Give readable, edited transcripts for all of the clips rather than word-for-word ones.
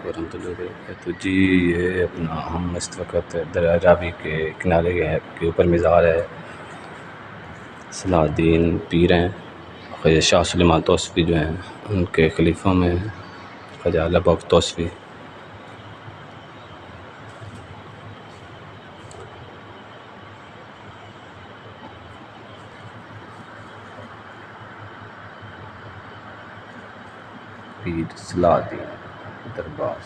वरहमतुल्लाहि वबरकातुहू। जी ये अपना हम इस वक्त दरिया रावी के किनारे के ऊपर मज़ार है सलाहुद्दीन पीर हैं, ख्वाजा शाह सुलेमान तौसफ़ी जो हैं उनके खलीफों में ख्वाजा आला बख्श तौसफ़ी। पीर सलाहुद्दीन दरबार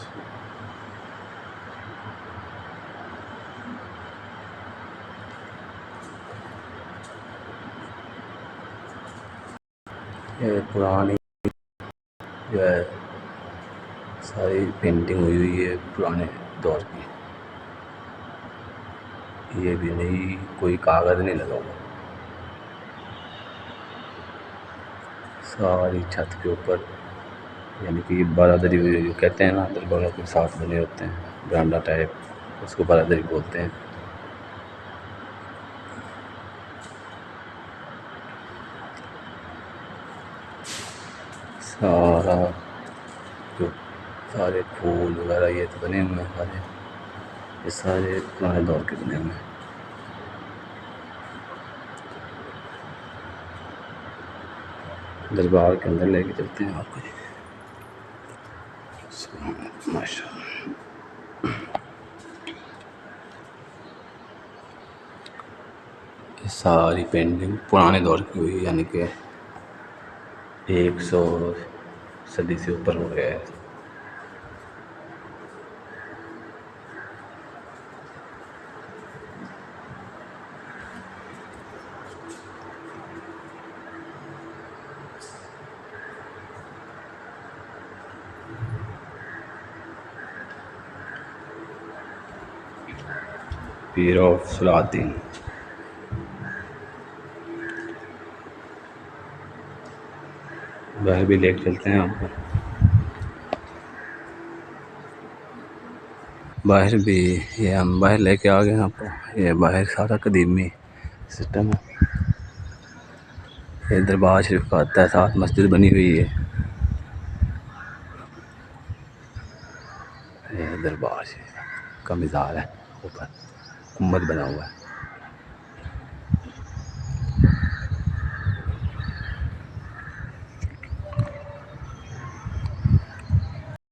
ये पुरानी जो है सारी पेंटिंग हुई है पुराने दौर की। ये भी नहीं, कोई कागज़ नहीं लगा हुआ। सारी छत के ऊपर यानी कि बारादरी जो कहते हैं ना, दरबारों के साथ बने होते हैं बरामदा टाइप, उसको बारादरी बोलते हैं। सारा जो सारे फूल वगैरह ये तो बने हुए हैं सारे, ये सारे पुराने दौर के बने हुए हैं। दरबार के अंदर लेके चलते हैं आपको। माशाअल्लाह ये सारी पेंटिंग पुराने दौर की हुई, यानी कि 100 सदी से ऊपर हो गया है। पीर ऑफ सलाहुद्दीन। बाहर भी लेके चलते हैं आपको, बाहर भी ये हम बाहर लेके आ गए आपको। ये बाहर सारा कदीमी सिस्टम है। ये दरबार शरीफ का आता है, साथ मस्जिद बनी हुई है। ये दरबार शरीफ का मज़ार है, ऊपर गुंबद बना हुआ है।